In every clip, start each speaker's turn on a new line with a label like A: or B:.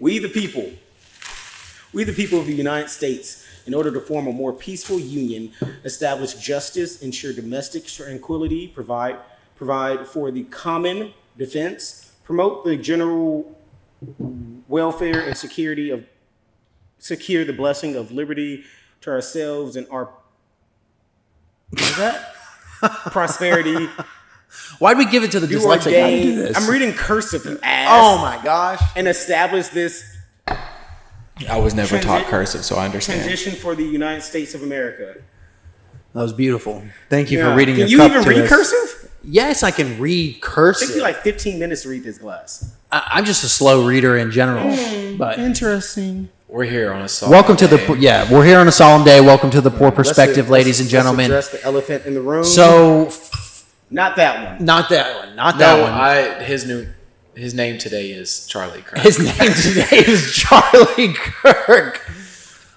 A: We the people of the United States, in order to form a more peaceful union, establish justice, ensure domestic tranquility, provide for the common defense, promote the general welfare and secure the blessing of liberty to ourselves and our prosperity.
B: Why'd we give it to the dyslexic guy to do this?
A: I'm reading cursive, you ass.
B: Oh my gosh.
A: And establish this.
C: I was never taught cursive, so I understand.
A: Transition for the United States of America.
B: That was beautiful. Thank you for reading your
A: cup. Can you even read cursive?
B: Yes, I can read cursive.
A: It took you like 15 minutes to read this class.
B: I'm just a slow reader in general. But
A: interesting.
C: We're here on a solemn
B: welcome to
C: day.
B: we're here on a solemn day. Welcome to the Poor Perspective, ladies and gentlemen.
A: Let's address the elephant in the room.
B: So,
A: not that one.
B: Not that one. Not that one.
C: His name today is Charlie Kirk.
B: His name today is Charlie Kirk.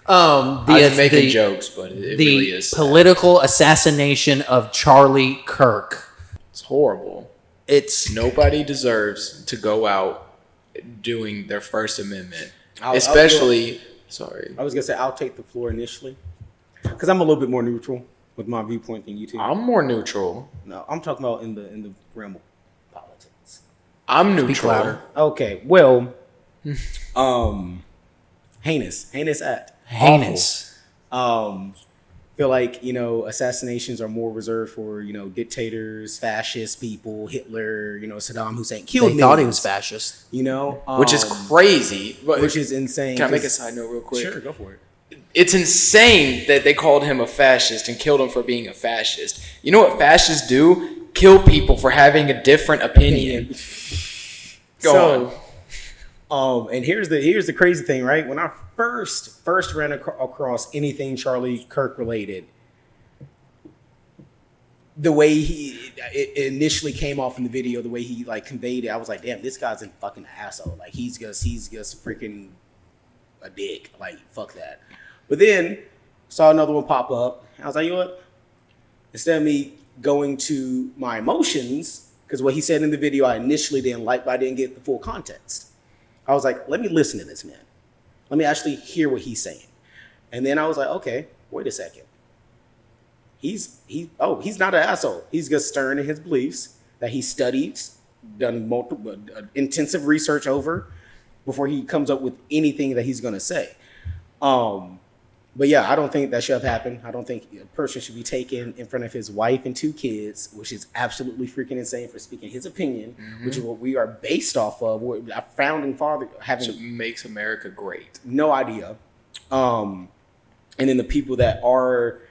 C: I'm making jokes, but it really is sad.
B: Political assassination of Charlie Kirk.
C: It's horrible. Nobody deserves to go out doing their First Amendment, especially. Sorry,
A: I was gonna say I'll take the floor initially because I'm a little bit more neutral with my viewpoint than you two.
C: I'm more neutral.
A: No, I'm talking about in the realm of politics.
C: I'm neutral.
B: louder.
A: Okay, well, heinous act.
B: Heinous.
A: Feel like, assassinations are more reserved for, dictators, fascist people, Hitler, Saddam Hussein killed
B: They thought he was fascist.
C: Which is crazy.
A: Which is insane.
C: Can I make a side note real quick?
A: Sure, go for it.
C: It's insane that they called him a fascist and killed him for being a fascist. You know what fascists do? Kill people for having a different opinion. Go on.
A: And here's the crazy thing, right? When I first ran across anything Charlie Kirk related, the way it initially came off in the video, the way he conveyed it, I was like, damn, this guy's a fucking asshole. Like he's just freaking a dick. Like fuck that. But then saw another one pop up. I was like, you know what? Instead of me going to my emotions, because what he said in the video I initially didn't like, but I didn't get the full context. I was like, let me listen to this man. Let me actually hear what he's saying. And then I was like, okay, wait a second. He's not an asshole. He's just stern in his beliefs that he studied, done multiple intensive research over before he comes up with anything that he's going to say. But yeah, I don't think that should have happened. I don't think a person should be taken in front of his wife and 2 kids, which is absolutely freaking insane for speaking his opinion, which is what we are based off of. Our founding father having
C: makes America great.
A: No idea. And then the people that are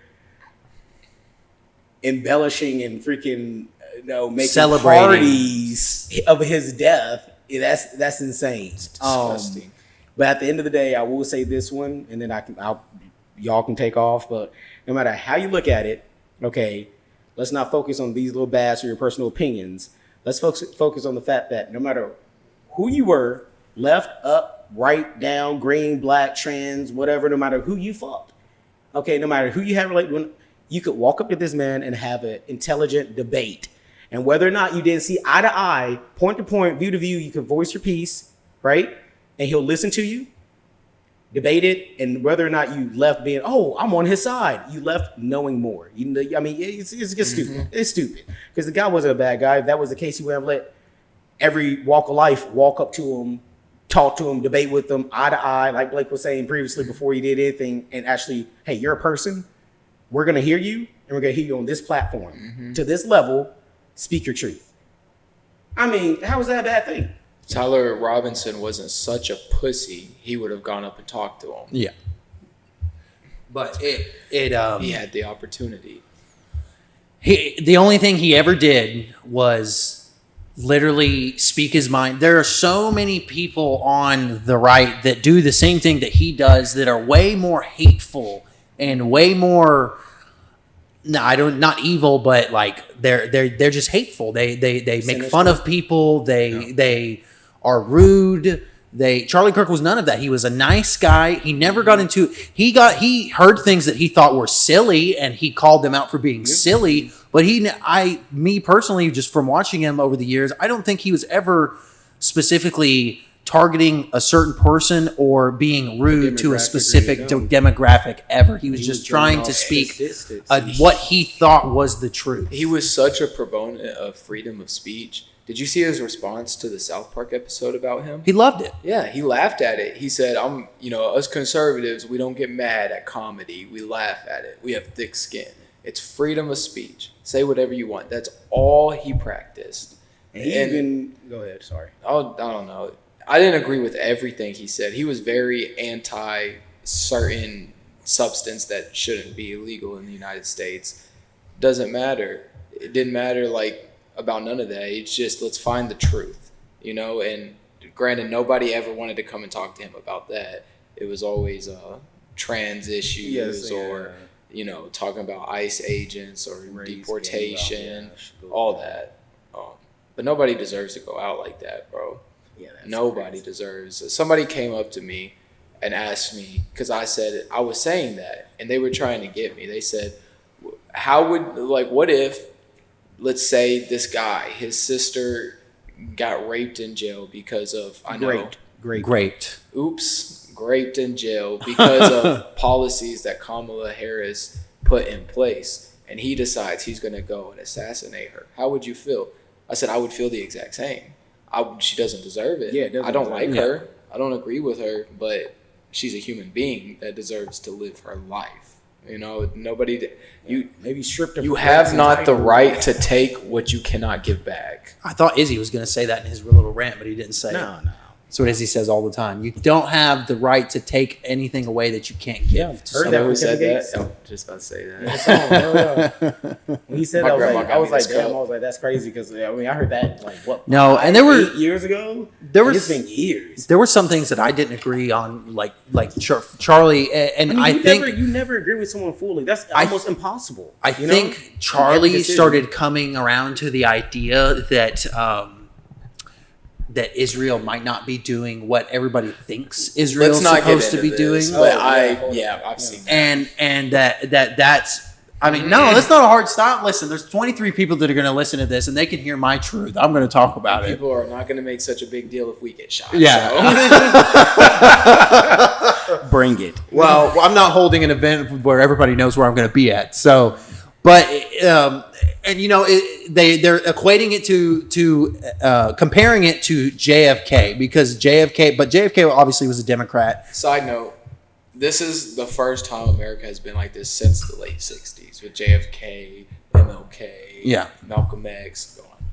A: embellishing and freaking making
B: celebrating
A: parties of his death, that's insane.
C: It's disgusting.
A: But at the end of the day, I will say this one, and then y'all can take off. But no matter how you look at it, okay, let's not focus on these little bads or your personal opinions. Let's focus on the fact that no matter who you were, left, up, right, down, green, black, trans, whatever, no matter who you fucked, okay, no matter who you had related with, you could walk up to this man and have an intelligent debate. And whether or not you didn't see eye to eye, point to point, view to view, you could voice your piece, right? And he'll listen to you, debate it, and whether or not you left being, oh, I'm on his side, you left knowing more. It's just stupid. It's stupid. Because the guy wasn't a bad guy. If that was the case, he would have let every walk of life walk up to him, talk to him, debate with them, eye to eye, like Blake was saying previously before he did anything, and actually, hey, you're a person. We're going to hear you, and we're going to hear you on this platform. To this level, speak your truth. I mean, how is that a bad thing?
C: Tyler Robinson wasn't such a pussy. He would have gone up and talked to him.
B: Yeah. But he
C: had the opportunity.
B: The only thing he ever did was literally speak his mind. There are so many people on the right that do the same thing that he does that are way more hateful and way more not evil, but like they're just hateful. They make fun of people. They are rude. Charlie Kirk was none of that. He was a nice guy. He never got into he heard things that he thought were silly and he called them out for being silly. But me personally, just from watching him over the years, I don't think he was ever specifically targeting a certain person or being rude to a
A: demographic
B: specific
A: or anything.
B: demographic ever. He was
A: He
B: just
A: was
B: trying
A: going
B: to
A: off
B: speak
A: statistics.
B: what he thought was the truth.
C: He was such a proponent of freedom of speech. Did you see his response to the South Park episode about him?
B: He loved it.
C: Yeah, he laughed at it. He said, us conservatives, we don't get mad at comedy. We laugh at it. We have thick skin. It's freedom of speech. Say whatever you want. That's all he practiced.
A: And he even go ahead. Sorry.
C: I don't know. I didn't agree with everything he said. He was very anti certain substance that shouldn't be illegal in the United States. Doesn't matter. It didn't matter about none of that. It's just, let's find the truth, and granted, nobody ever wanted to come and talk to him about that. It was always trans issues or talking about ICE agents or
A: Race,
C: deportation,
A: yeah,
C: all that. But nobody deserves to go out like that, bro.
A: Yeah, that's
C: Nobody
A: crazy.
C: deserves. Somebody came up to me and asked me, because I said I was saying that, and they were trying to get me. They said, what if, let's say this guy, his sister got raped in jail because of, raped in jail because of policies that Kamala Harris put in place, and he decides he's going to go and assassinate her. How would you feel? I said I would feel the exact same. She doesn't deserve it.
A: Yeah,
C: I don't like her. I don't agree with her, but she's a human being that deserves to live her life. Nobody.
A: Maybe stripped her.
C: You have not the right to take what you cannot give back.
B: I thought Izzy was going to say that in his little rant, but he didn't say it.
A: No.
B: That's what Izzy says all the time. You don't have the right to take anything away that you can't give.
A: Yeah,
B: to
A: heard
B: someone.
A: that
C: Who
A: from
C: said
A: Kevin
C: that?
A: Gates.
C: I'm just about to say that.
A: When he said
C: My
A: that,
C: grandma
A: I
C: got
A: was
C: me
A: like,
C: this
A: damn,
C: cup.
A: I was like, that's crazy because I heard that
B: No, and there were
A: 8 years ago.
B: there was
A: It's been years.
B: there were some things that I didn't agree on, like Charlie, and I think
A: you never agree with someone fully. That's almost impossible.
B: I think
A: Every
B: Charlie
A: decision.
B: started coming around to the idea that that Israel might not be doing what everybody thinks Israel's
C: Let's not get
B: supposed to
C: into
B: be
C: this,
B: doing,
C: But
A: yeah.
C: I've seen that.
B: and that's. I mean, no, that's not a hard stop. Listen, there's 23 people that are going to listen to this, and they can hear my truth. I'm going to talk about it.
C: People are not going to make such a big deal if we get shot.
B: Yeah.
C: So.
A: Bring it.
B: Well, I'm not holding an event where everybody knows where I'm going to be at. So, but and they're equating it to comparing it to JFK because JFK obviously was a Democrat.
C: Side note, this is the first time America has been like this since the late 60s with JFK, MLK, Malcolm X, go on.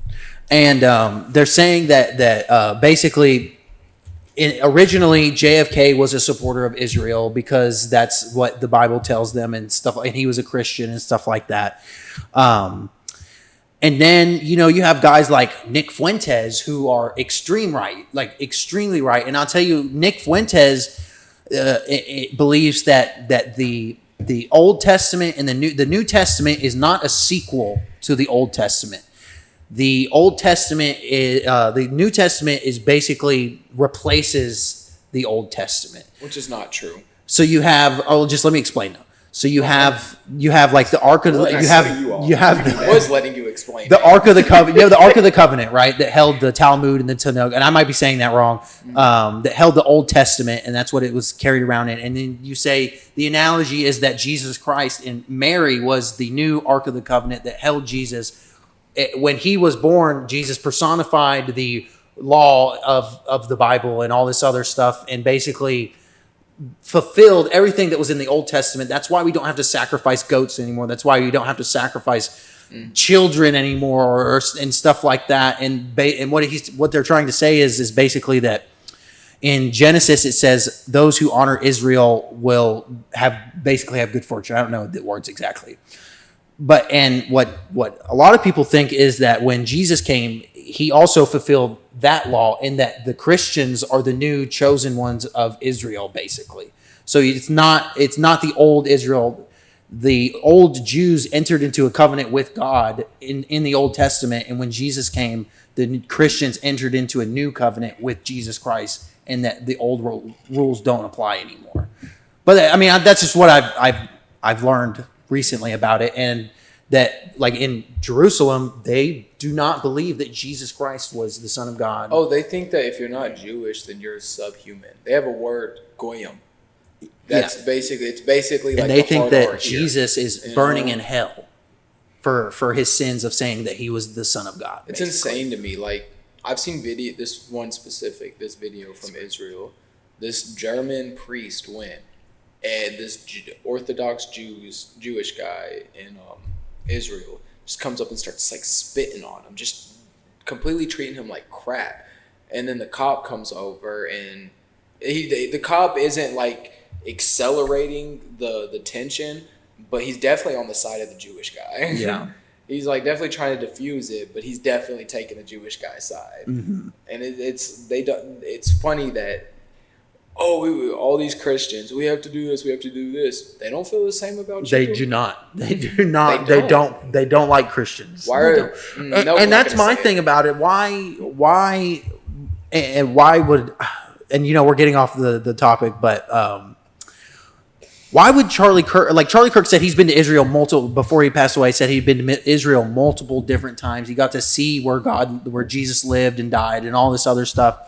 B: And they're saying that basically originally JFK was a supporter of Israel because that's what the Bible tells them and stuff, and he was a Christian and stuff like that. And then, you have guys like Nick Fuentes who are extremely right. And I'll tell you, Nick Fuentes it believes that the Old Testament and the New Testament is not a sequel to the Old Testament. The Old Testament is the New Testament is basically replaces the Old Testament,
C: Which is not true.
B: so you have just let me explain now. So you have like the Ark of the you have
C: I was letting you explain
B: the Ark of the Covenant. You have the Ark of the Covenant, right? That held the Talmud and the Tanakh, and I might be saying that wrong. That held the Old Testament, and that's what it was carried around in. And then you say the analogy is that Jesus Christ and Mary was the new Ark of the Covenant that held Jesus. When he was born, Jesus personified the law of the Bible and all this other stuff, and basically fulfilled everything that was in the Old Testament. That's why we don't have to sacrifice goats anymore. That's why we don't have to sacrifice children anymore and stuff like that. And what they're trying to say is basically that in Genesis it says those who honor Israel will have good fortune. I don't know the words exactly. But what a lot of people think is that when Jesus came, he also fulfilled that law, and that the Christians are the new chosen ones of Israel, basically. So it's not the old Israel. The old Jews entered into a covenant with God in the Old Testament, and when Jesus came, the Christians entered into a new covenant with Jesus Christ, and that the old rules don't apply anymore. But I mean, that's just what I've learned recently about it, and that like in Jerusalem, they do not believe that Jesus Christ was the Son of God.
C: Oh, they think that if you're not Jewish, then you're subhuman. They have a word, goyim. That's basically, it's basically like
B: and they
C: the
B: think
C: hard
B: that
C: R
B: Jesus
C: here.
B: is burning in hell for his sins of saying that he was the Son of God.
C: It's
B: basically.
C: insane to me. Like, I've seen this video from Israel. This German priest went, and this Orthodox Jewish guy in Israel just comes up and starts like spitting on him, just completely treating him like crap. And then the cop comes over, and the cop isn't like accelerating the tension, but he's definitely on the side of the Jewish guy.
B: Yeah.
C: He's like definitely trying to diffuse it, but he's definitely taking the Jewish guy's side.
B: Mm-hmm.
C: And it's funny that all these Christians, we have to do this, we have to do this. They don't feel the same about you.
B: They do not. They do not. They don't like Christians.
C: Why are
B: and that's my thing about it. Why would, and you know, we're getting off the topic, but why would Charlie Kirk said he's been to Israel before he passed away, said he'd been to Israel multiple different times. He got to see where Jesus lived and died and all this other stuff.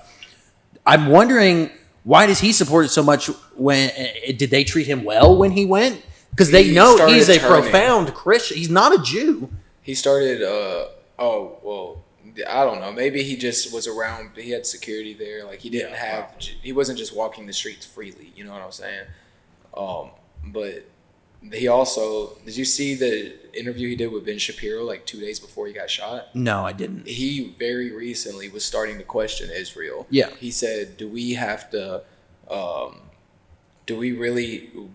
B: I'm wondering, why does he support it so much? Did they treat him well when he went? Because they know he's a profound Christian. He's not a Jew.
C: He started, I don't know. Maybe he just was around. He had security there. Like he wasn't just walking the streets freely. You know what I'm saying? But he also, did you see the interview he did with Ben Shapiro like 2 days before he got shot?
B: No, I didn't.
C: He very recently was starting to question Israel.
B: Yeah.
C: He said,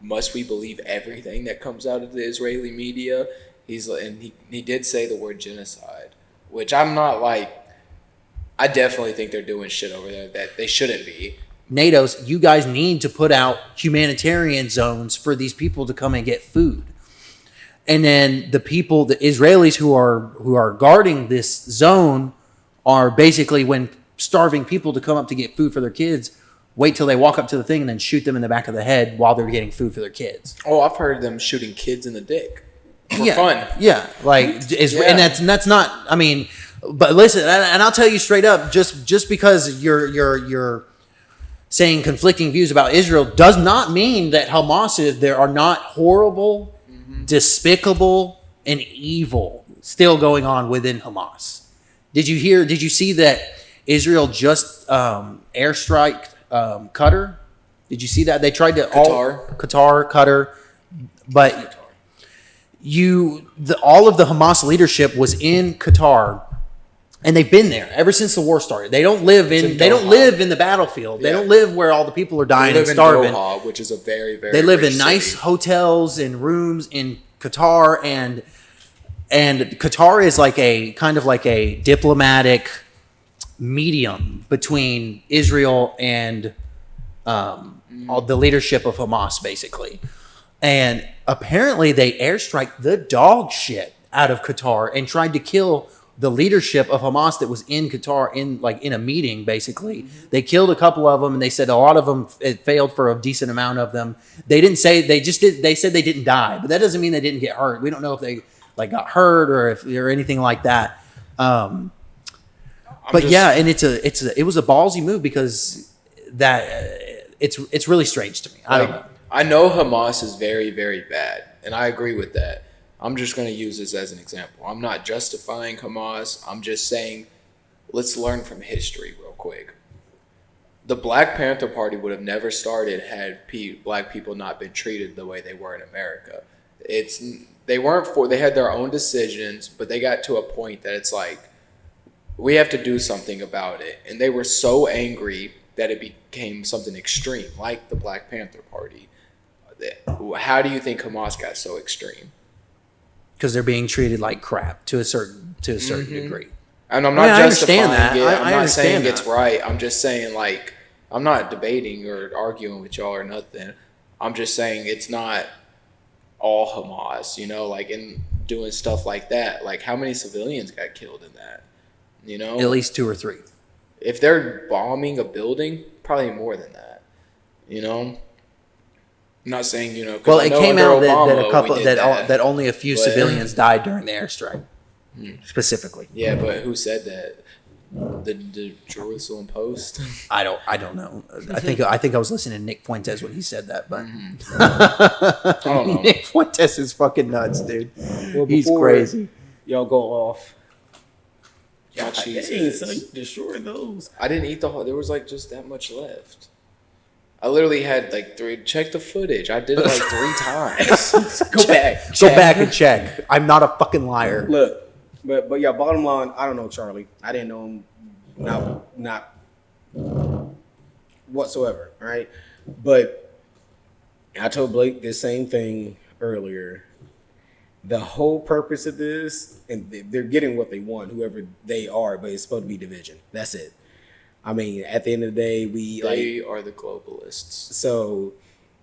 C: must we believe everything that comes out of the Israeli media? He did say the word genocide, which I'm not like, I definitely think they're doing shit over there that they shouldn't be.
B: NATO's, you guys need to put out humanitarian zones for these people to come and get food. And then the Israelis who are guarding this zone are basically, when starving people to come up to get food for their kids, wait till they walk up to the thing and then shoot them in the back of the head while they're getting food for their kids.
C: Oh, I've heard them shooting kids in the dick for fun.
B: Yeah, and that's not. I mean, but listen, and I'll tell you straight up, just because you're saying conflicting views about Israel does not mean that there are not horrible, despicable, and evil still going on within Hamas. Did you see that Israel just airstriked Qatar? Did you see that? They tried to Qatar, but all of the Hamas leadership was in Qatar. And they've been there ever since the war started. They don't live in the battlefield. They don't live where all the people are dying and starving.
C: Doha, which is a very, very
B: They live in
C: rich
B: nice
C: city.
B: hotels and rooms in Qatar, and Qatar is like a kind of like a diplomatic medium between Israel and all the leadership of Hamas, basically. And apparently they airstrike the dog shit out of Qatar and tried to kill the leadership of Hamas that was in Qatar in a meeting. Basically, they killed a couple of them, and they said a lot of them, it failed for a decent amount of them. They didn't say they said they didn't die, but that doesn't mean they didn't get hurt. We don't know if they got hurt or anything like that. And it was a ballsy move because it's really strange to me. I don't know.
C: I know Hamas is very, very bad, and I agree with that. I'm just going to use this as an example. I'm not justifying Hamas. I'm just saying, let's learn from history real quick. The Black Panther Party would have never started had black people not been treated the way they were in America. They had their own decisions, but they got to a point that it's like, we have to do something about it. And they were so angry that it became something extreme, like the Black Panther Party. How do you think Hamas got so extreme?
B: Because they're being treated like crap to a certain degree.
C: And I'm not justifying
B: that.
C: it. I'm not saying
B: that.
C: it's right. I'm just saying, like, I'm not debating or arguing with y'all or nothing. I'm just saying it's not all Hamas, like in doing stuff like that. Like, how many civilians got killed in that?
B: At least 2 or 3.
C: If they're bombing a building, probably more than that. I'm not saying, you know.
B: Well, it came out that a couple
C: that
B: that only a few civilians died during the airstrike, specifically.
C: Yeah, but who said that? The Jerusalem Post.
B: I don't know. I think I was listening to Nick Fuentes when he said that, but
C: I don't know.
B: Nick Fuentes is fucking nuts, dude.
A: Well,
B: He's crazy.
A: Y'all go off.
C: Yeah,
A: Dang, son, you destroyed those.
C: I didn't eat the whole. There was like just that much left. I literally had like 3. Check the footage. I did it like 3 times.
B: Go back and check. I'm not a fucking liar.
A: Look, but yeah, bottom line, I don't know Charlie. I didn't know him, not whatsoever. Right, but I told Blake the same thing earlier. The whole purpose of this, and they're getting what they want, whoever they are, but it's supposed to be division. That's it. I mean, at the end of the day,
C: they are the globalists.
A: So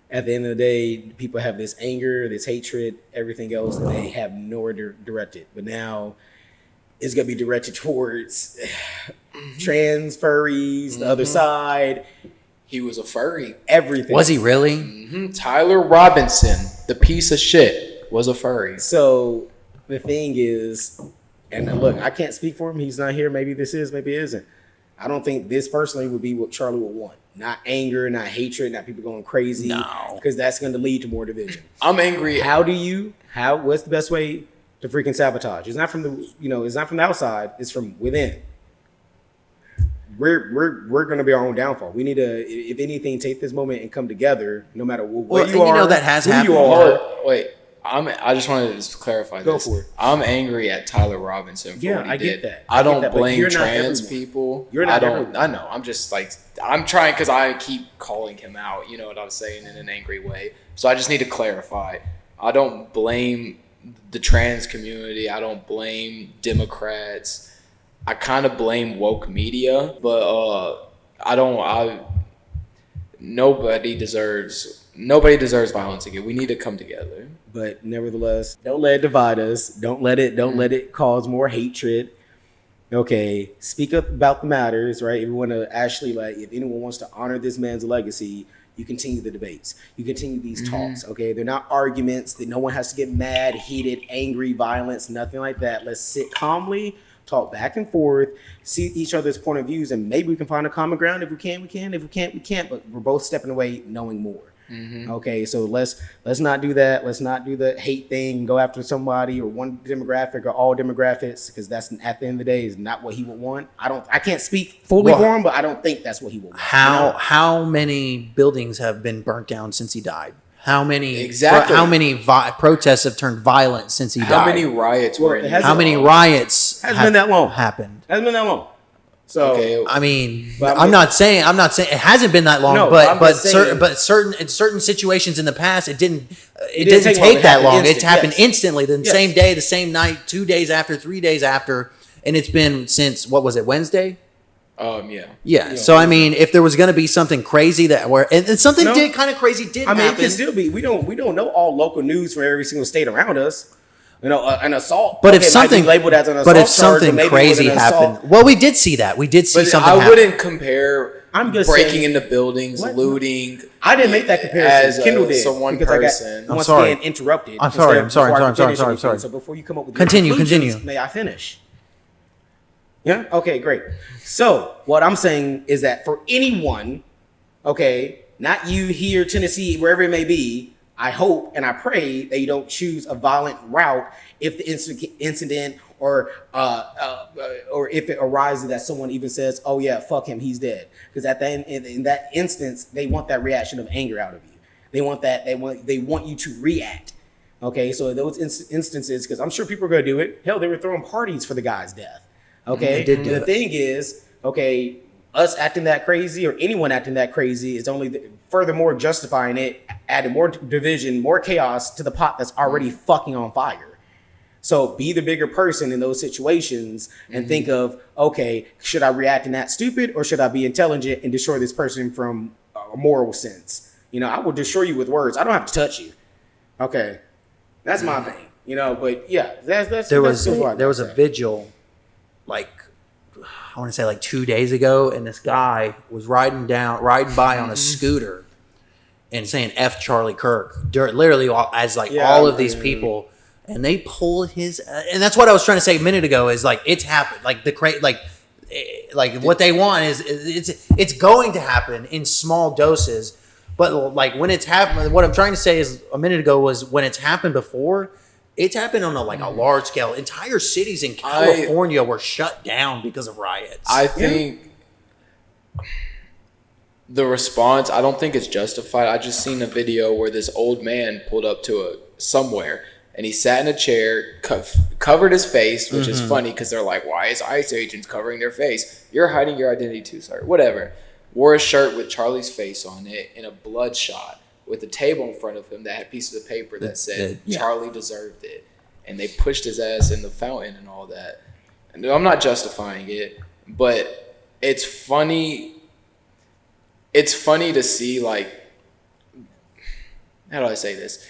A: at the end of the day, people have this anger, this hatred, everything else, and they have nowhere to direct it. But now it's going to be directed towards trans furries, the other side.
C: He was a furry.
A: Everything.
B: Was he really?
C: Mm-hmm. Tyler Robinson, the piece of shit, was a furry.
A: So the thing is, and look, I can't speak for him. He's not here. Maybe this is, maybe it isn't. I don't think this personally would be what Charlie would want. Not anger, not hatred, not people going crazy.
B: No.
A: Because that's going to lead to more division.
C: I'm angry.
A: What's the best way to freaking sabotage? It's not from it's not from the outside. It's from within. We're going to be our own downfall. We need to, if anything, take this moment and come together, no matter what you are.
B: That has happened.
A: You are.
C: Wait. I just wanted to clarify this.
A: Go for it.
C: I'm angry at Tyler Robinson for what he did.
A: Get that.
C: I don't blame trans people.
A: You're not
C: I know. I'm just like, I'm trying because I keep calling him out. You know what I'm saying, in an angry way. So I just need to clarify. I don't blame the trans community. I don't blame Democrats. I kind of blame woke media, but nobody deserves violence again. We need to come together.
A: But nevertheless, don't let it divide us. Don't let it cause more hatred. Okay, speak up about the matters, right? If you want to actually, if anyone wants to honor this man's legacy, you continue the debates. You continue these talks, okay? They're not arguments that no one has to get mad, heated, angry, violence, nothing like that. Let's sit calmly, talk back and forth, see each other's point of views, and maybe we can find a common ground. If we can, we can. If we can't, we can't. But we're both stepping away knowing more. Okay, so let's not do that. Let's not do the hate thing, go after somebody or one demographic or all demographics, because that's, at the end of the day, is not what he would want. I can't speak fully for him, but I don't think that's what he would want.
B: How many buildings have been burnt down since he died? How many protests have turned violent since he died?
C: How many riots were in?
B: How many riots
A: hasn't been that long
B: happened?
A: Hasn't been that long. So
B: okay. I mean, I'm not saying it hasn't been that long, but in certain situations in the past, it didn't take that long. It happened instantly, the same day, the same night, 2 days after, 3 days after, and it's been since, what was it, Wednesday? Yeah. So I mean, if there was going to be something crazy and something kind of crazy did happen.
A: It can still be. We don't know all local news from every single state around us. An assault.
B: But if something
A: labeled as an assault,
B: but if something crazy happened, well, we did see that. We did see something.
C: I wouldn't compare. I'm just breaking into buildings, looting.
A: I didn't make that comparison. Kendall did.
C: So one person.
A: I'm sorry. Again, interrupted.
B: I'm sorry.
A: So before you come up with
B: continue.
A: May I finish? Yeah. Okay. Great. So what I'm saying is that for anyone, okay, not you here, Tennessee, wherever it may be. I hope and I pray that you don't choose a violent route if the incident or if it arises that someone even says, "Oh yeah, fuck him, he's dead." Because at the end, in that instance, they want that reaction of anger out of you. They want that. They want you to react. Okay, so those instances, because I'm sure people are going to do it. Hell, they were throwing parties for the guy's death. Okay, the thing is, okay, us acting that crazy or anyone acting that crazy is only furthermore justifying it, adding more division, more chaos to the pot that's already fucking on fire. So be the bigger person in those situations and think of, okay, should I react in that stupid or should I be intelligent and destroy this person from a moral sense? I will destroy you with words. I don't have to touch you. Okay, that's my thing. But yeah, that's
B: there was a vigil, I want to say 2 days ago, and this guy was riding by on a scooter, and saying F Charlie Kirk, literally as like
A: Yeah,
B: all of these people, and they pull his, and that's what I was trying to say a minute ago is like it's happened, like like what they want is it's going to happen in small doses, but like when it's happened, what I'm trying to say is a minute ago was when it's happened before. It's happened on a large scale. Entire cities in California were shut down because of riots.
C: I think the response, I don't think it's justified. I just seen a video where this old man pulled up to somewhere and he sat in a chair, covered his face, which is funny because they're like, why is ICE agents covering their face? You're hiding your identity too, sir. Whatever. Wore a shirt with Charlie's face on it and a bloodshot, with a table in front of him that had pieces of paper that said Charlie deserved it. And they pushed his ass in the fountain and all that. And I'm not justifying it, but it's funny. It's funny to see, like, how do I say this?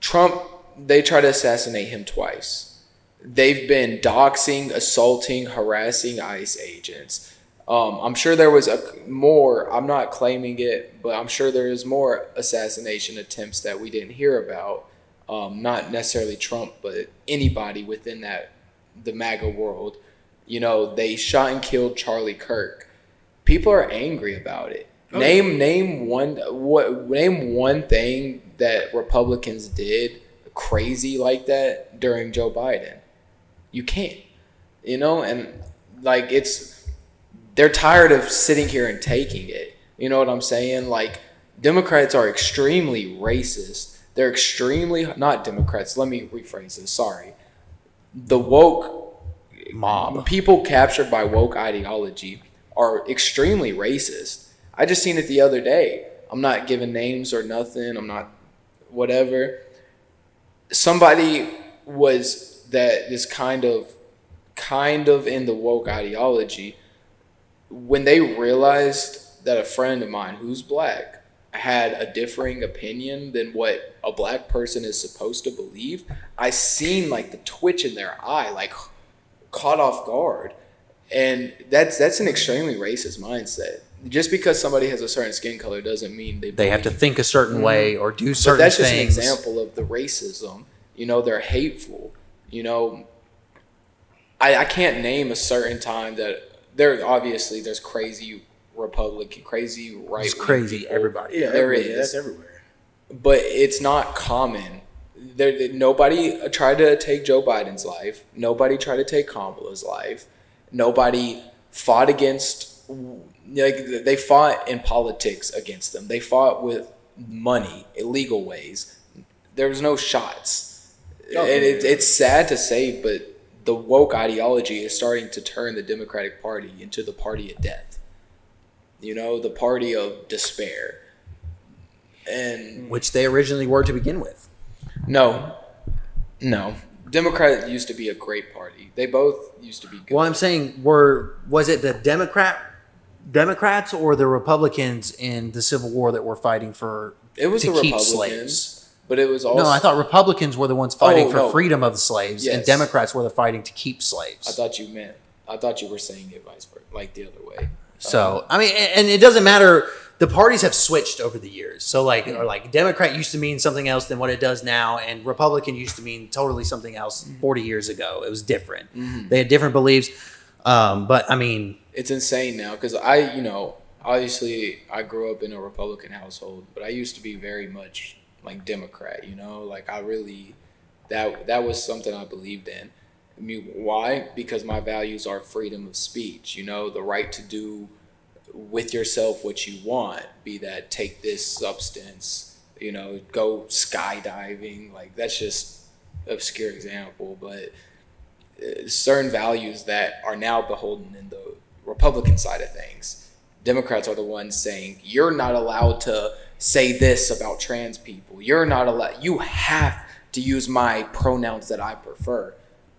C: Trump, they tried to assassinate him twice. They've been doxing, assaulting, harassing ICE agents. I'm sure there was more, I'm not claiming it, but I'm sure there is more assassination attempts that we didn't hear about. Not necessarily Trump, but anybody within the MAGA world. You know, they shot and killed Charlie Kirk. People are angry about it. Okay. Name one thing that Republicans did crazy like that during Joe Biden. You can't. You know, and like they're tired of sitting here and taking it. You know what I'm saying? Like, Democrats are extremely racist. They're extremely, not Democrats, let me rephrase this, sorry. The woke mob, people captured by woke ideology are extremely racist. I just seen it the other day. I'm not giving names or nothing. I'm not whatever. Somebody was that is kind of in the woke ideology. When they realized that a friend of mine who's black had a differing opinion than what a black person is supposed to believe, I seen like the twitch in their eye, like caught off guard. And that's an extremely racist mindset. Just because somebody has a certain skin color doesn't mean they
B: have to think a certain way or do certain things.
C: But that's just an example of the racism. You know, they're hateful. You know, I can't name a certain time that there's crazy Republican, crazy right.
B: It's crazy people. Everybody.
A: Yeah,
C: there is.
A: That's everywhere.
C: But it's not common. Nobody tried to take Joe Biden's life. Nobody tried to take Kamala's life. Nobody fought against, like, they fought in politics against them. They fought with money, illegal ways. There was no shots. And it's sad to say, but the woke ideology is starting to turn the Democratic Party into the party of death. You know, the party of despair. And
B: which they originally were to begin with.
C: No. Democrat used to be a great party. They both used to be good.
B: Well, I'm saying, was it the Democrats or the Republicans in the Civil War that were fighting to keep slaves?
C: But it was also...
B: No, I thought Republicans were the ones fighting for freedom of the slaves, and Democrats were the fighting to keep slaves.
C: I thought you were saying it vice versa, like the other way.
B: So, I mean, and it doesn't matter. The parties have switched over the years. So, like Democrat used to mean something else than what it does now, and Republican used to mean totally something else 40 years ago. It was different. Mm-hmm. They had different beliefs. But, I mean... It's
C: insane now, because obviously I grew up in a Republican household, but I used to be very much... like Democrat, you know, like I really, that was something I believed in. I mean, why? Because my values are freedom of speech, you know, the right to do with yourself what you want, be that take this substance, you know, go skydiving, like that's just obscure example, but certain values that are now beholden in the Republican side of things. Democrats are the ones saying, you're not allowed to say this about trans people. You're not allowed. You have to use my pronouns that I prefer.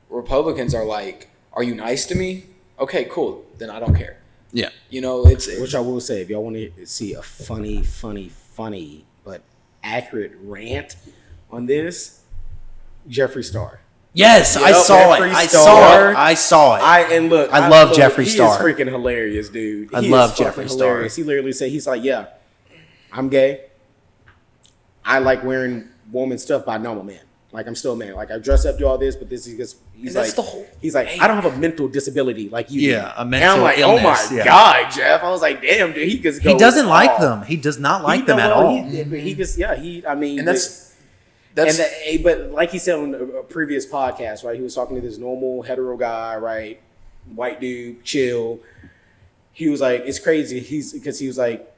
C: Republicans are like, are you nice to me? Okay, cool. Then I don't care.
B: Yeah.
C: You know,
A: which I will say, if y'all want to see a funny, but accurate rant on this, Jeffree Star.
B: Yes,
A: Yep,
B: I saw it. I saw it. I love Jeffree Star.
A: He is freaking hilarious, dude.
B: I love Jeffree Star.
A: He literally said, he's like, yeah, I'm gay. I like wearing woman stuff, but I know I'm a man. Like, I'm still a man. Like, I dress up, do all this, but this is just, he's like, I don't have a mental disability like you do.
B: Yeah, a mental
A: and I'm like,
B: illness,
A: oh my God, Jeff. I was like, damn, dude, he just goes
B: He doesn't like
A: off.
B: them. He does not like them at all.
A: He just, I mean.
C: And
A: but like he said on a previous podcast, right? He was talking to this normal hetero guy, right? White dude, chill. He was like, it's crazy. Because he was like,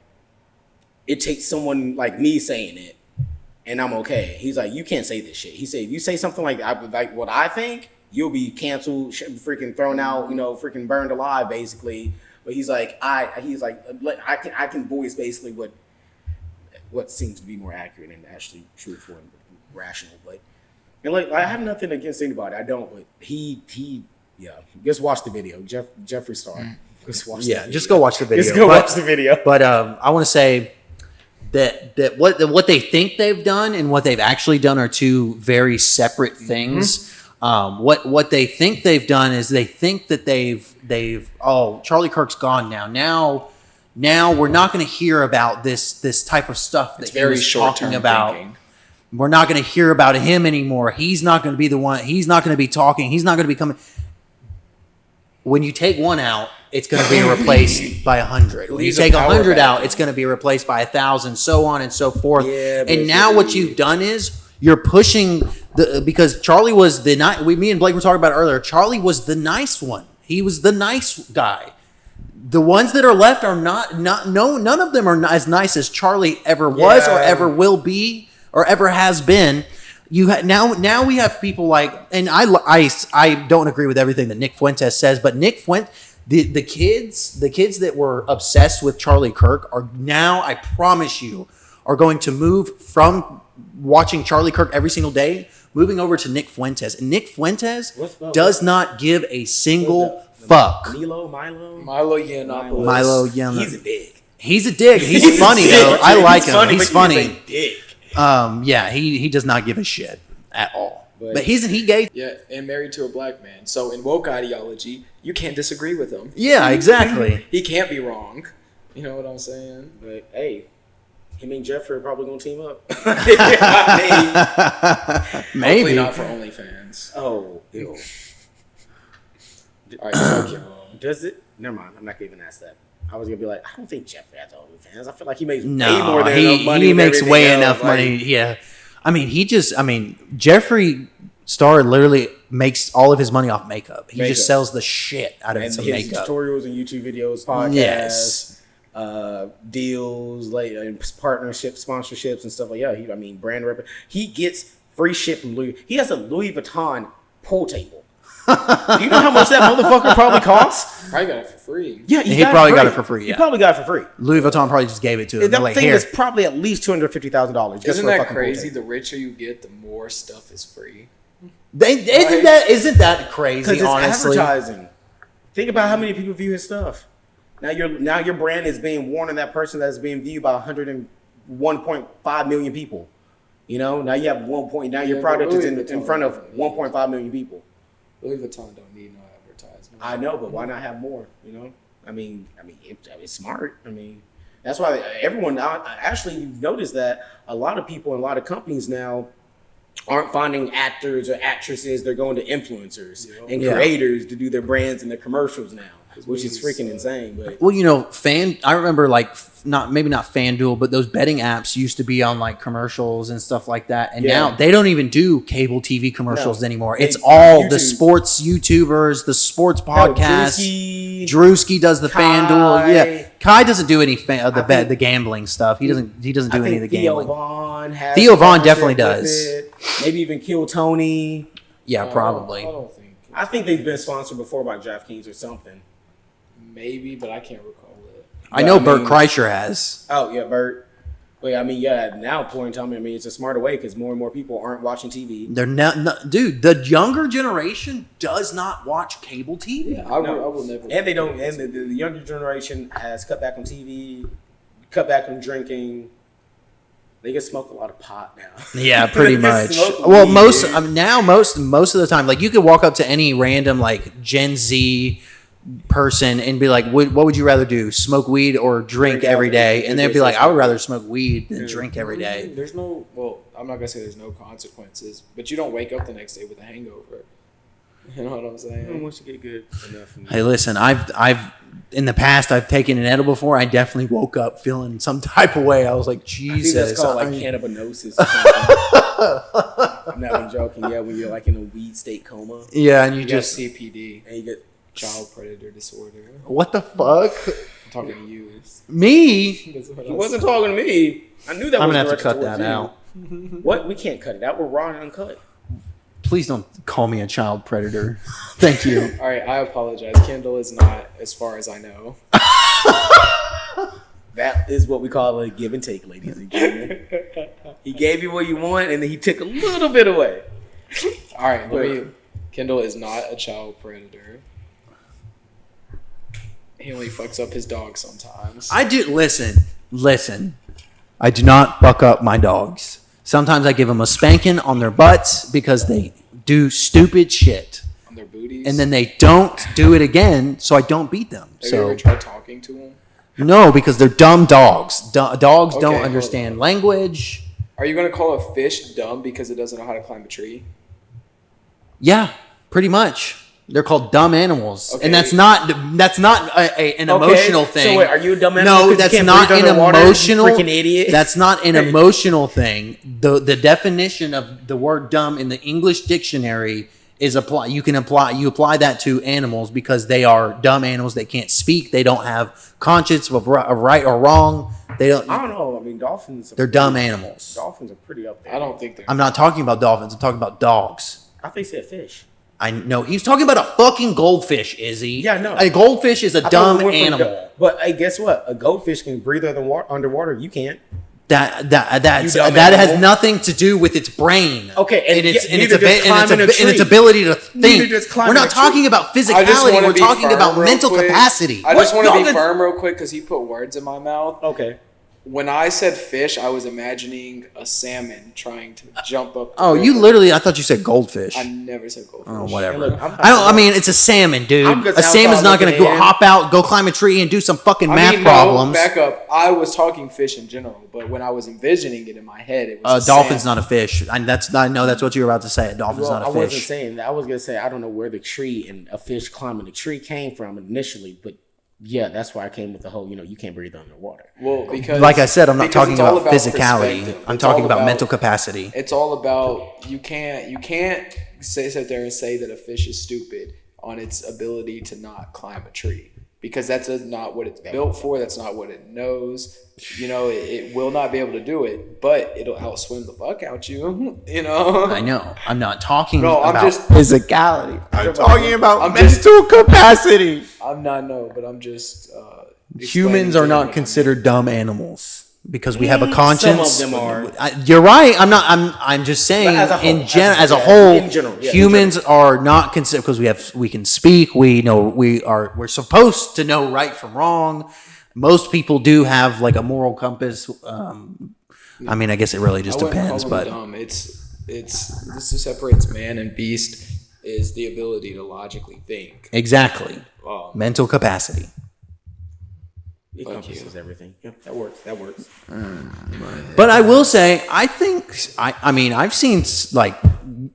A: it takes someone like me saying it, and I'm okay. He's like, you can't say this shit. He said, if you say something like what I think, you'll be canceled, freaking thrown out, freaking burned alive, basically. But he's like, I can voice basically what seems to be more accurate and actually truthful and rational. But and like, I have nothing against anybody. I don't. But he just watch the video. Jeffree Star. Just watch.
B: Yeah, just go watch the video.
A: Just go watch the video.
B: But I want to say that what they think they've done and what they've actually done are two very separate things. What they think they've done is they think that they've Charlie Kirk's gone now we're not going to hear about this type of stuff that he was talking about. Thinking. We're not going to hear about him anymore. He's not going to be the one. He's not going to be talking. He's not going to be coming. When you take one out, it's going to be replaced by 100. When you take 100 out, it's going to be replaced by 1,000, so on and so forth. Yeah, and now what you've done is you're pushing because Charlie was me and Blake were talking about it earlier. Charlie was the nice one. He was the nice guy. The ones that are left are none of them are as nice as Charlie ever was or ever will be or ever has been. Now we have people like, and I don't agree with everything that Nick Fuentes says, but Nick Fuentes, the kids that were obsessed with Charlie Kirk are now, I promise you, are going to move from watching Charlie Kirk every single day, moving over to Nick Fuentes. And Nick Fuentes does not give a single fuck.
C: Milo Yiannopoulos.
B: Milo Yiannopoulos.
A: He's a dick.
B: He's a dick. He's funny though. I like him. He's funny.
A: He's a dick.
B: Yeah, he does not give a shit at all. But he gay.
C: Yeah, and married to a black man. So in woke ideology, you can't disagree with him.
B: Yeah, exactly.
C: He can't be wrong. You know what I'm saying?
A: But hey, him and Jeffrey are probably gonna team up.
B: Maybe.
C: Hopefully not for OnlyFans.
A: Oh, ew.
C: All right,
A: does it? Never mind. I'm not gonna even ask that. I was gonna be like, I don't think Jeffrey has OnlyFans. I feel like he makes way more than enough money.
B: He makes way enough money. Yeah. I mean, Jeffree Star literally makes all of his money off makeup. He just sells the shit out of some makeup.
A: Tutorials and YouTube videos, podcasts, deals, like partnerships, sponsorships, and stuff like that. Brand rep. He gets free shit from Louis. He has a Louis Vuitton pool table. Do you know how much that motherfucker probably costs?
C: Probably got it for free.
A: Yeah,
B: he probably got it for free. Yeah.
A: He probably got it for free.
B: Louis Vuitton probably just gave it to him.
A: That thing is probably at least $250,000.
C: Isn't that crazy? The richer you get, the more stuff is free.
B: Isn't that crazy?
A: Because it's
B: honestly,
A: advertising. Think about how many people view his stuff. Now your brand is being worn on that person that's being viewed by 101.5 million people. Now you have now your product is in front of 1.5 million people.
C: Louis Vuitton don't need no advertisement.
A: I know, but why not have more? It's smart. That's why everyone actually, you've noticed that a lot of people and a lot of companies now aren't finding actors or actresses. They're going to influencers and creators to do their brands and their commercials now, which is freaking insane. But
B: I remember maybe not FanDuel, but those betting apps used to be on like commercials and stuff like that. And now they don't even do cable TV commercials anymore. It's all YouTube. The sports YouTubers, the sports podcasts. Drewski does the FanDuel. Yeah. Kai doesn't do any the gambling stuff. He doesn't do any of the gambling. Theo Vaughn definitely does.
A: Maybe even Kill Tony.
B: Yeah, probably.
A: I think they've been sponsored before by DraftKings or something.
C: Maybe, but I can't recall it.
B: I know Bert Kreischer has.
A: Oh, yeah, Bert. But now point in time, it's a smarter way because more and more people aren't watching TV.
B: They're not, dude. The younger generation does not watch cable TV.
C: Yeah, I will never.
A: And they don't. And the younger generation has cut back on TV, cut back on drinking. They can smoke a lot of pot now.
B: Yeah, pretty much. Well, most of the time, like you could walk up to any random like Gen Z person and be like, what would you rather do? Smoke weed or drink every day? And they'd be like, I would rather smoke weed than drink every day.
C: There's no, well, I'm not gonna say there's no consequences, but you don't wake up the next day with a hangover. You know what I'm saying?
A: Once you get good enough.
B: Hey, listen, I've in the past I've taken an edible before. I definitely woke up feeling some type of way. I was like, Jesus,
A: I think that's called like cannabinosis. Or something. I'm not even joking. Yeah, when you're like in a weed state coma.
B: Yeah, and you
C: You
B: just
C: got CPD,
A: And you get
C: child predator disorder.
B: what the fuck?
C: I'm talking to you.
B: Me?
A: He wasn't talking to me. I knew that.
B: I'm
A: was
B: gonna have to
A: directed
B: cut
A: towards
B: that
A: you.
B: out.
A: What? We can't cut it out. We're raw and uncut.
B: Please don't call me a child predator. Thank you.
C: All right, I apologize. Kendall is not, as far as I know.
A: That is what we call a give and take, ladies and gentlemen. He gave you what you want, and then he took a little bit away.
C: All right, Kendall is not a child predator. He only fucks up his dog sometimes.
B: I do listen. I do not buck up my dogs. Sometimes I give them a spanking on their butts because they do stupid shit.
C: On their booties.
B: And then they don't do it again, so I don't beat them.
C: Have you
B: So
C: ever tried talking to him?
B: no, because they're dumb dogs. Dogs
C: Okay,
B: don't
C: hold
B: understand
C: on.
B: language.
C: Are you going to call a fish dumb because it doesn't know how to climb a tree?
B: Yeah, pretty much. They're called dumb animals,
C: Okay.
B: and that's not an emotional thing.
A: So wait, are you a dumb animal?
B: No,
A: 'cause you
B: that's
A: can't
B: not
A: breathe
B: an
A: underwater, you
B: emotional.
A: freaking idiot.
B: That's not an emotional thing. The definition of the word dumb in the English dictionary is you apply that to animals because they are dumb animals. They can't speak. They don't have conscience of right or wrong. They don't.
A: I don't know. I mean, dolphins.
B: They're dumb animals.
A: Dolphins are pretty up there.
C: I don't think they're.
B: I'm not talking about dolphins. I'm talking about dogs.
A: I think he said fish.
B: I know he's talking about a fucking goldfish, Izzy.
A: Yeah, I know.
B: A goldfish is a
A: I thought
B: dumb
A: we went from
B: animal.
A: But hey, guess what? A goldfish can breathe underwater. You can't.
B: That
A: You dumb
B: has
A: animal.
B: nothing to do with its brain.
A: Okay, and neither does
B: and
A: climbing a
B: its
A: tree.
B: ability to
A: Neither
B: think.
A: does climbing
B: We're not
A: a tree.
B: talking about
C: I just
B: physicality.
C: wanna
B: We're
C: be
B: talking
C: firm
B: about
C: real
B: mental
C: quick.
B: capacity.
C: I just
A: What?
C: want to
A: Y'all
C: be
A: could-
C: firm real quick because he put words in my mouth.
A: Okay.
C: When I said fish, I was imagining a salmon trying to jump up. the
B: Oh, you
C: river.
B: literally! I thought you said goldfish.
C: I never said goldfish.
B: Oh, whatever.
A: Hey, look,
B: I mean, it's a salmon, dude.
A: I'm just
B: A salmon's
A: outside
B: not going to
A: looking
B: go
A: in.
B: hop out, go climb a tree, and do some fucking
C: I
B: math
C: mean,
B: problems.
C: No, back up. I was talking fish in general, but when I was envisioning it in my head, it was
B: A dolphin's not a fish. That's what you were about to say. A dolphin's
A: Well,
B: not
A: I
B: a
A: wasn't
B: fish.
A: saying that. I was gonna say I don't know where the tree and a fish climbing the tree came from initially, but yeah, that's why I came with the whole. You can't breathe underwater.
C: Well, because
B: Like I said, I'm not
C: because
B: talking
C: it's all
B: about physicality.
C: perspective.
B: I'm
C: It's
B: talking
C: all
B: about mental capacity.
C: It's all about you can't sit there and say that a fish is stupid on its ability to not climb a tree because that's not what it's built for. That's not what it knows. It will not be able to do it, but it'll outswim the fuck out you.
B: I know. I'm not talking
C: No, I'm
B: about
C: just-
B: physicality. I'm talking about
C: I'm
B: mental capacity.
C: I'm not no, but I'm just.
B: Humans are not considered dumb animals because we have a conscience.
A: Some of them are.
B: You're right. I'm just saying.
A: But as a whole,
B: as a
A: yeah,
B: whole,
A: in general, yeah, in
B: humans are not considered because we can speak. We're supposed to know right from wrong. Most people do have like a moral compass. I mean, I guess it really just
C: I wouldn't
B: depends.
C: call
B: But
C: them dumb. It's this is separates man and beast is the ability to logically think.
B: exactly, mental capacity.
A: It encompasses everything. Yep, that works. That works.
B: But I will say, I think I mean I've seen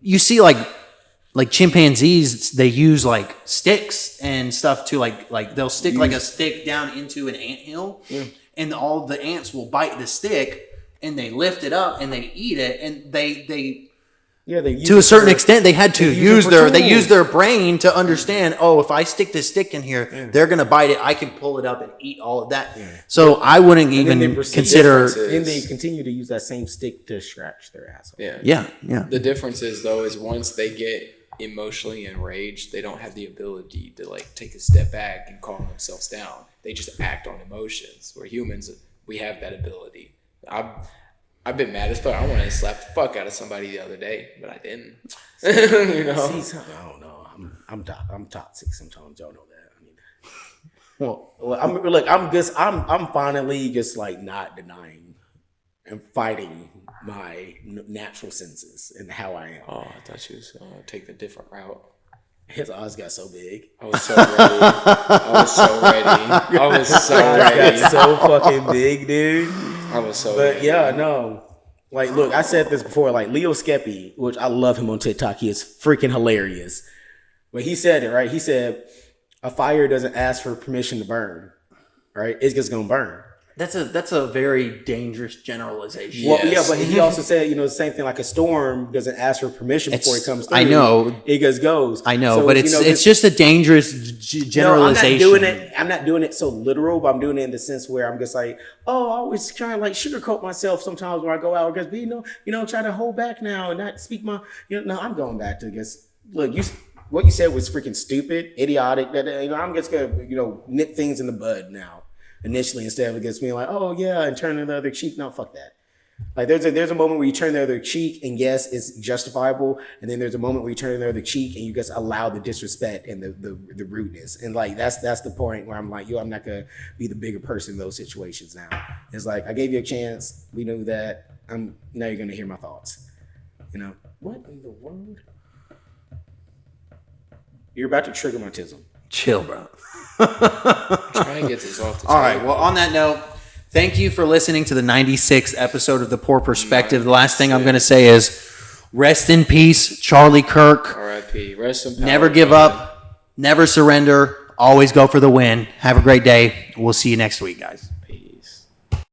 B: you see like chimpanzees, they use like sticks and stuff to like they'll stick like a stick down into an anthill, and all the ants will bite the stick and they lift it up and they eat it, and they
A: Yeah, they
B: to a certain extent they had to
A: use it for
B: they
A: tools.
B: use their brain to understand. Oh, if I stick this stick in here, they're gonna bite it. I can pull it up and eat all of that. So I wouldn't
A: And then they
B: even
A: proceed-
B: consider.
A: Then they continue to use that same stick to scratch their asshole.
C: Yeah.
B: Yeah.
C: The difference is though is once they get emotionally enraged, they don't have the ability to like take a step back and calm themselves down. They just act on emotions. Where humans, we have that ability. I've been mad as fuck. I wanted to slap the fuck out of somebody the other day, but I didn't.
A: See, something, I don't know. I'm toxic sometimes. Y'all know that. I mean, I'm finally just like not denying and fighting my natural senses and how I am.
C: Oh, I thought you was take the different route.
A: His eyes got so big.
C: I was so ready. I was so ready.
A: Got so fucking big, dude.
C: I was so
A: But
C: ready.
A: yeah, no. Like, look, I said this before. Like, Leo Skeppy, which I love him on TikTok. He is freaking hilarious. But he said it, right? He said, a fire doesn't ask for permission to burn, right? It's just going to burn.
B: That's a very dangerous generalization.
A: Well,
C: Yes.
A: yeah, but he also said, the same thing. Like a storm doesn't ask for permission before it comes through.
B: I know.
A: It just goes.
B: I know,
A: So,
B: but it's just a dangerous generalization.
A: I'm not doing it so literal, but I'm doing it in the sense where I'm just like, oh, I always try to like sugarcoat myself sometimes when I go out because try to hold back now and not speak my. No, I'm going back to this. Look, what you said was freaking stupid, idiotic. That I'm just gonna nip things in the bud now. Initially, instead of just being like, oh yeah, and turning the other cheek. No, fuck that. Like there's a moment where you turn the other cheek, and yes, it's justifiable. And then there's a moment where you turn the other cheek, and you just allow the disrespect and the rudeness. And like that's the point where I'm like, I'm not gonna be the bigger person in those situations now. It's like I gave you a chance. We knew that. Now you're gonna hear my thoughts. What in the world? You're about to trigger my tism.
B: Chill, bro.
C: Try and get this off the table.
B: All right. Well, on that note, thank you for listening to the 96th episode of The Poor Perspective. The last thing I'm going to say is rest in peace, Charlie Kirk.
C: R.I.P. Rest in power.
B: Never give up. Never surrender. Always go for the win. Have a great day. We'll see you next week, guys.